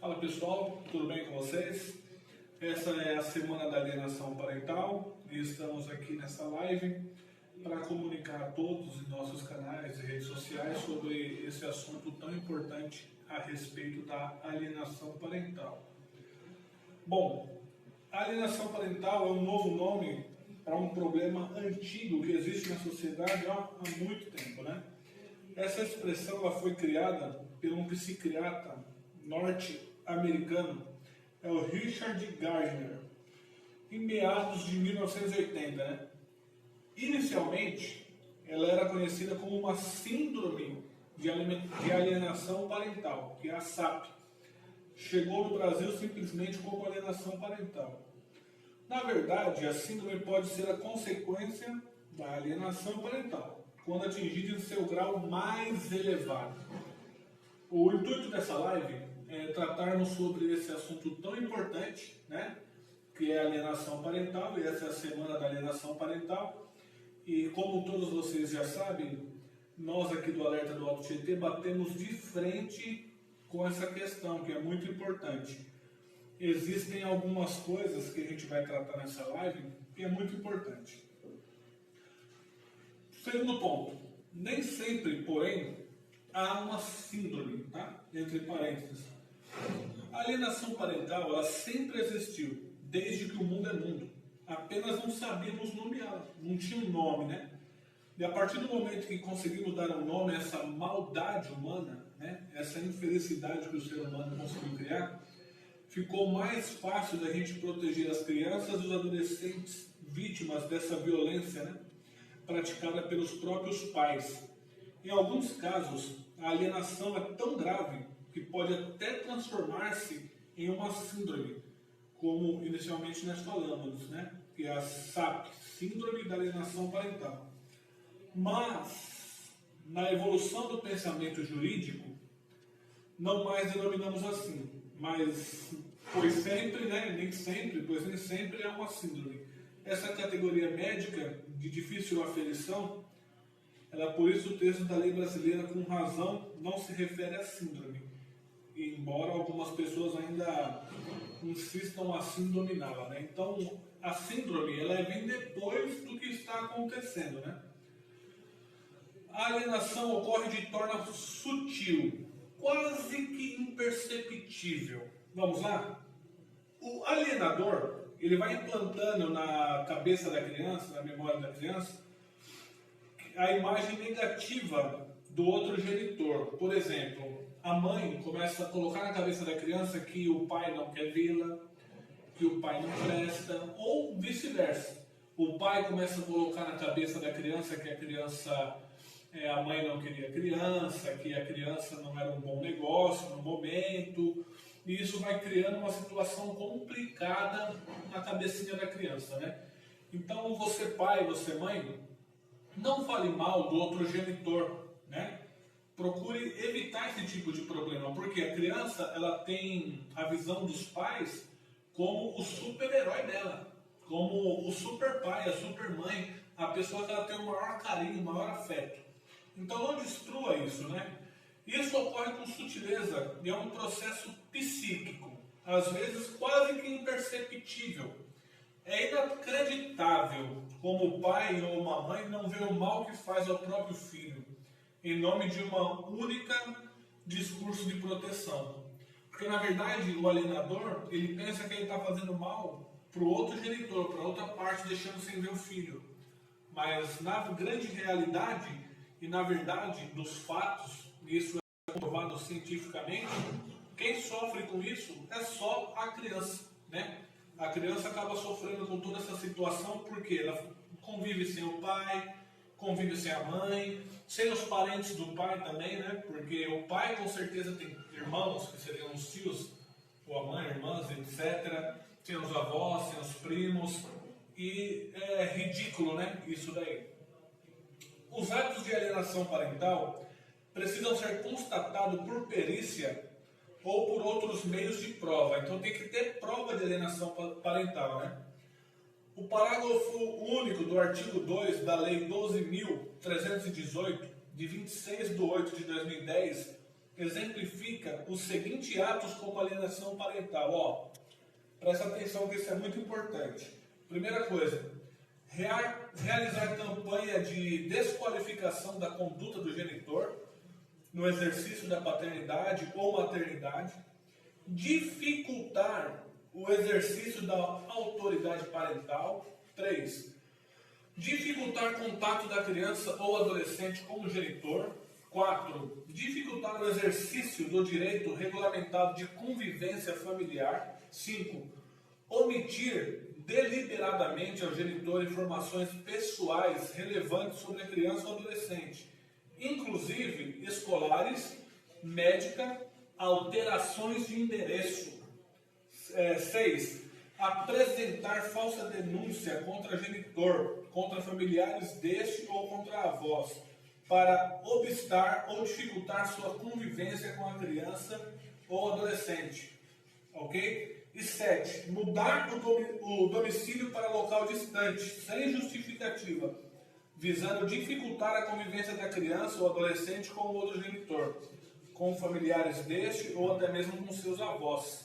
Fala pessoal, tudo bem com vocês? Essa é a semana da alienação parental e estamos aqui nessa live para comunicar a todos em nossos canais e redes sociais sobre esse assunto tão importante a respeito da alienação parental. Bom, a alienação parental é um novo nome para um problema antigo que existe na sociedade há muito tempo, né? Essa expressão ela foi criada por um psiquiatra norte-americano, é o Richard Gardner, em meados de 1980, né? Inicialmente, ela era conhecida como uma síndrome de alienação parental, que é a SAP. Chegou no Brasil simplesmente como alienação parental. Na verdade, a síndrome pode ser a consequência da alienação parental, quando atingida em seu grau mais elevado. O intuito dessa live é tratarmos sobre esse assunto tão importante, né, que é a alienação parental, e essa é a semana da alienação parental. E como todos vocês já sabem, nós aqui do Alerta do Alto Tietê batemos de frente com essa questão, que é muito importante. Existem algumas coisas que a gente vai tratar nessa live que é muito importante. Segundo ponto, nem sempre, porém, há uma síndrome, tá? Entre parênteses. A alienação parental, ela sempre existiu, desde que o mundo é mundo. Apenas não sabíamos nomeá-la, não tinha um nome, né? E a partir do momento que conseguimos dar um nome a essa maldade humana, né? Essa infelicidade que o ser humano conseguiu criar, ficou mais fácil da gente proteger as crianças e os adolescentes vítimas dessa violência, né, praticada pelos próprios pais. Em alguns casos, a alienação é tão grave que pode até transformar-se em uma síndrome, como inicialmente nós falamos, né, que é a SAP, Síndrome da Alienação Parental. Mas, na evolução do pensamento jurídico, não mais denominamos assim, mas pois sempre, né, nem sempre, pois nem sempre é uma síndrome. Essa categoria médica de difícil aferição, ela, por isso o texto da lei brasileira com razão não se refere à síndrome, embora algumas pessoas ainda insistam assim dominá-la, né? Então a síndrome ela vem depois do que está acontecendo, né? A alienação ocorre de forma sutil, quase que imperceptível. Vamos lá? O alienador, ele vai implantando na cabeça da criança, na memória da criança, a imagem negativa do outro genitor. Por exemplo, a mãe começa a colocar na cabeça da criança que o pai não quer vê-la, que o pai não presta, ou vice-versa. O pai começa a colocar na cabeça da criança que a mãe não queria criança, que a criança não era um bom negócio no momento, e isso vai criando uma situação complicada na cabecinha da criança, né? Então, você pai, você mãe, não fale mal do outro genitor, né? Procure evitar esse tipo de problema, porque a criança, ela tem a visão dos pais como o super-herói dela, como o super pai, a super mãe, a pessoa que ela tem o maior carinho, o maior afeto. Então não destrua isso, né? Isso ocorre com sutileza e é um processo psíquico, às vezes quase que imperceptível. É inacreditável como o pai ou uma mãe não vê o mal que faz ao próprio filho, em nome de uma única discurso de proteção. Porque na verdade o alienador, ele pensa que ele está fazendo mal para o outro genitor, para outra parte, deixando sem ver o filho. Mas na grande realidade, e na verdade dos fatos, isso é comprovado cientificamente, quem sofre com isso é só a criança, né? A criança acaba sofrendo com toda essa situação porque ela convive sem o pai, convive sem a mãe, sem os parentes do pai também, né? Porque o pai com certeza tem irmãos, que seriam os tios, ou a mãe, irmãs, etc. Tem os avós, tem os primos, e é ridículo, né? Isso daí. Os atos de alienação parental precisam ser constatados por perícia ou por outros meios de prova. Então tem que ter prova de alienação parental, né? O parágrafo único do artigo 2 da Lei 12.318, de 26 de 8 de 2010, exemplifica os seguintes atos como alienação parental. Ó, presta atenção que isso é muito importante. Primeira coisa, realizar campanha de desqualificação da conduta do genitor no exercício da paternidade ou maternidade, dificultar o exercício da autoridade parental. 3. Dificultar contato da criança ou adolescente com o genitor. 4. Dificultar o exercício do direito regulamentado de convivência familiar. 5. Omitir deliberadamente ao genitor informações pessoais relevantes sobre a criança ou adolescente, inclusive escolares, médica, alterações de endereço. 6. Apresentar falsa denúncia contra genitor, contra familiares deste ou contra avós, para obstar ou dificultar sua convivência com a criança ou adolescente. Ok? E 7. Mudar o domicílio para local distante, sem justificativa, visando dificultar a convivência da criança ou adolescente com o outro genitor, com familiares deste ou até mesmo com seus avós.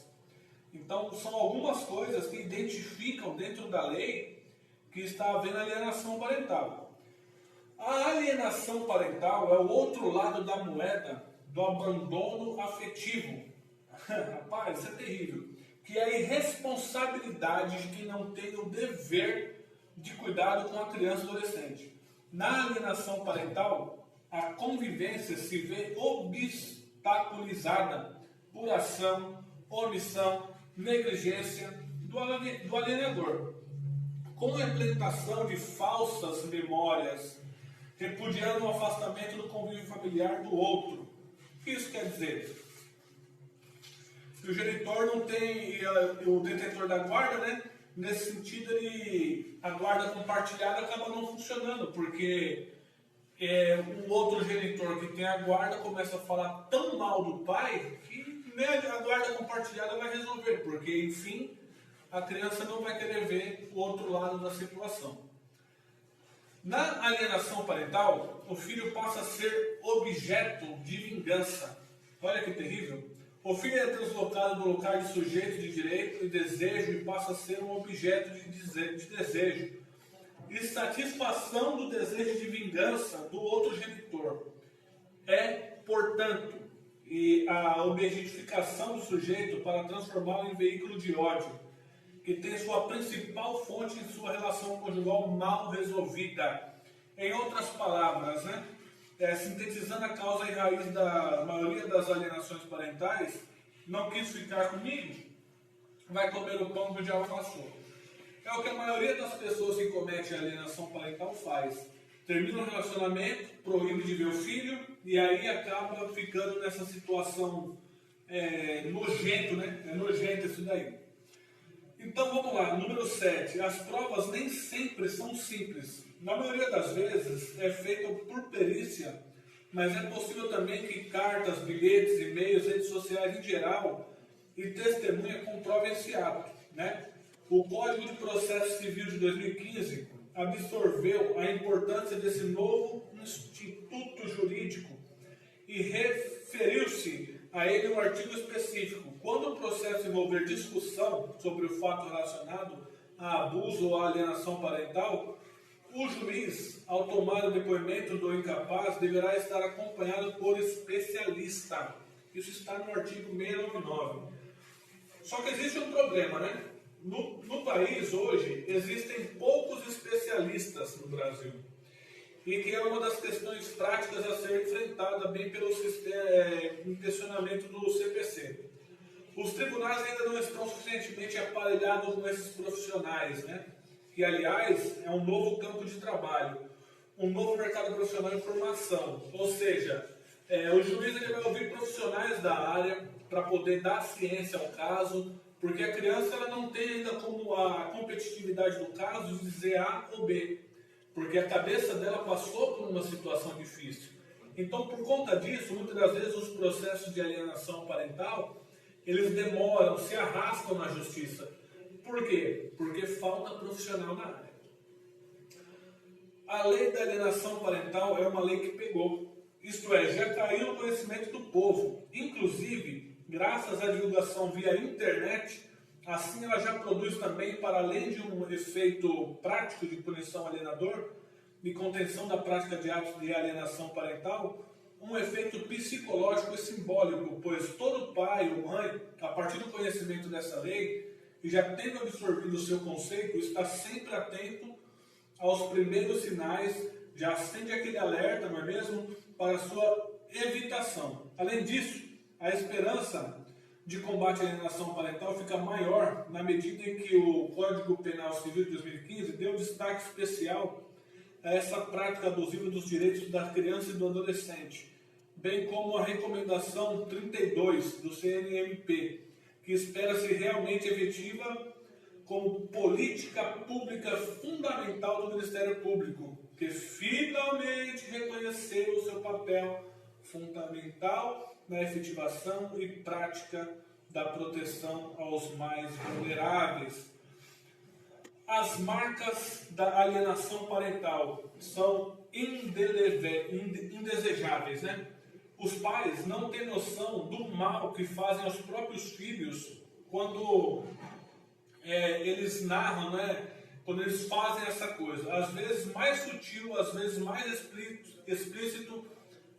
Então, são algumas coisas que identificam dentro da lei que está havendo alienação parental. A alienação parental é o outro lado da moeda do abandono afetivo. Rapaz, isso é terrível. Que é a irresponsabilidade de quem não tem o dever de cuidado com a criança e adolescente. Na alienação parental, a convivência se vê obstaculizada por ação, omissão, negligência do alienador, com a implementação de falsas memórias, repudiando o afastamento do convívio familiar do outro. O que isso quer dizer? Que o genitor não tem, o detentor da guarda, né? Nesse sentido, a guarda compartilhada acaba não funcionando, porque o outro genitor que tem a guarda começa a falar tão mal do pai que nem a guarda compartilhada vai resolver, porque, enfim, a criança não vai querer ver o outro lado da situação. Na alienação parental, o filho passa a ser objeto de vingança. Olha que terrível. O filho é deslocado do lugar de sujeito de direito e desejo e passa a ser um objeto de desejo e satisfação do desejo de vingança do outro genitor. É, portanto, a objetificação do sujeito para transformá-lo em veículo de ódio, que tem sua principal fonte em sua relação conjugal mal resolvida. Em outras palavras, né? Sintetizando a causa e raiz da maioria das alienações parentais, não quis ficar comigo, vai comer o pão que o diabo amassou. É o que a maioria das pessoas que cometem alienação parental faz. Termina o relacionamento, proíbe de ver o filho, e aí acaba ficando nessa situação nojento, né? É nojento isso daí. Então vamos lá, número 7. As provas nem sempre são simples. Na maioria das vezes é feita por perícia, mas é possível também que cartas, bilhetes, e-mails, redes sociais em geral e testemunha comprovem esse ato, né? O Código de Processo Civil de 2015 absorveu a importância desse novo instituto jurídico e referiu-se a ele um artigo específico. Quando o processo envolver discussão sobre o fato relacionado a abuso ou alienação parental, o juiz, ao tomar o depoimento do incapaz, deverá estar acompanhado por especialista. Isso está no artigo 699. Só que existe um problema, né? No país, hoje, existem poucos especialistas no Brasil. E que é uma das questões práticas a ser enfrentada bem pelo intencionamento do CPC. Os tribunais ainda não estão suficientemente aparelhados com esses profissionais, né? Que, aliás, é um novo campo de trabalho, um novo mercado profissional em formação. Ou seja, o juiz ele vai ouvir profissionais da área para poder dar ciência ao caso, porque a criança ela não tem ainda como a competitividade do caso dizer A ou B, porque a cabeça dela passou por uma situação difícil. Então, por conta disso, muitas das vezes os processos de alienação parental, eles demoram, se arrastam na justiça. Por quê? Porque falta profissional na área. A lei da alienação parental é uma lei que pegou. isto é, já caiu no conhecimento do povo. Inclusive, graças à divulgação via internet, assim ela já produz também, para além de um efeito prático de punição alienador e contenção da prática de atos de alienação parental, um efeito psicológico e simbólico, pois todo pai ou mãe, a partir do conhecimento dessa lei, e já tendo absorvido o seu conceito, está sempre atento aos primeiros sinais, já acende aquele alerta, não é mesmo, para a sua evitação. Além disso, a esperança de combate à alienação parental fica maior na medida em que o Código Penal Civil de 2015 deu destaque especial a essa prática abusiva dos direitos da criança e do adolescente, bem como a recomendação 32 do CNMP, que espera-se realmente efetiva como política pública fundamental do Ministério Público, que finalmente reconheceu o seu papel fundamental na efetivação e prática da proteção aos mais vulneráveis. As marcas da alienação parental são indesejáveis, né? Os pais não têm noção do mal que fazem aos próprios filhos quando eles narram, né? Quando eles fazem essa coisa. Às vezes mais sutil, às vezes mais explícito,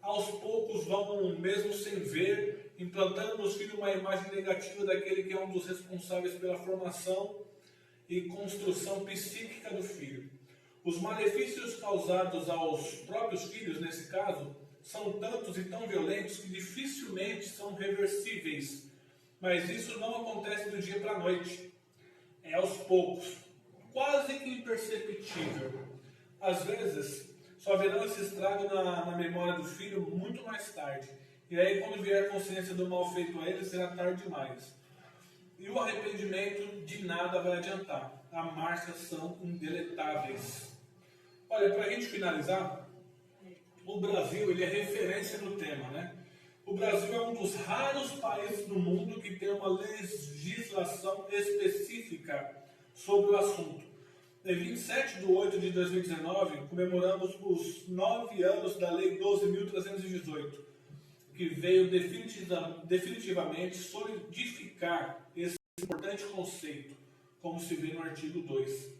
aos poucos vão, mesmo sem ver, implantando nos filhos uma imagem negativa daquele que é um dos responsáveis pela formação e construção psíquica do filho. Os malefícios causados aos próprios filhos, nesse caso, são tantos e tão violentos que dificilmente são reversíveis. Mas isso não acontece do dia para a noite. É aos poucos, quase que imperceptível. Às vezes, só verão esse estrago na memória do filho muito mais tarde. E aí, quando vier a consciência do mal feito a ele, será tarde demais. E o arrependimento de nada vai adiantar. As marcas são indeletáveis. Olha, para a gente finalizar, o Brasil ele é referência no tema, né? O Brasil é um dos raros países do mundo que tem uma legislação específica sobre o assunto. Em 27 de 8 de 2019, comemoramos os 9 anos da Lei 12.318, que veio definitivamente solidificar esse importante conceito, como se vê no artigo 2.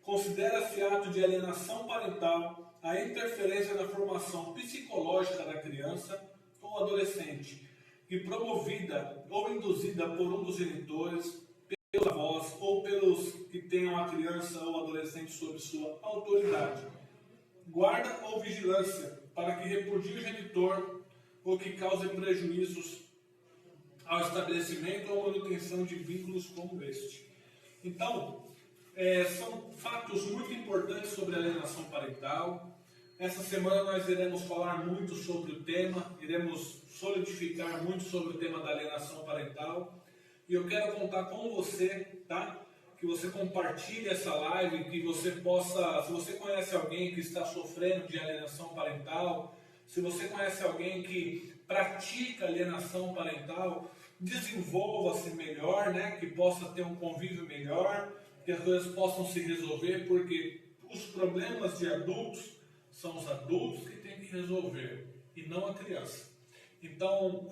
Considera-se ato de alienação parental a interferência na formação psicológica da criança ou adolescente, que promovida ou induzida por um dos genitores, pelos avós ou pelos que tenham a criança ou adolescente sob sua autoridade. Guarda ou vigilância para que repudie o genitor ou que cause prejuízos ao estabelecimento ou manutenção de vínculos como este. Então, são fatos muito importantes sobre a alienação parental. Essa semana nós iremos falar muito sobre o tema, iremos solidificar muito sobre o tema da alienação parental. E eu quero contar com você, tá? Que você compartilhe essa live, que você possa, se você conhece alguém que está sofrendo de alienação parental, se você conhece alguém que pratica alienação parental, desenvolva-se melhor, né? Que possa ter um convívio melhor, que as coisas possam se resolver, porque os problemas de adultos são os adultos que têm que resolver, e não a criança. Então,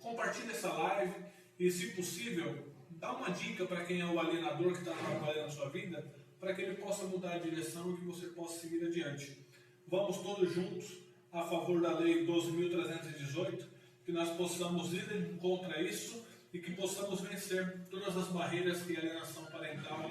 compartilhe essa live e, se possível, dá uma dica para quem é o alienador que está trabalhando na sua vida, para que ele possa mudar a direção e que você possa seguir adiante. Vamos todos juntos a favor da Lei 12.318, que nós possamos ir contra isso e que possamos vencer todas as barreiras que a alienação parental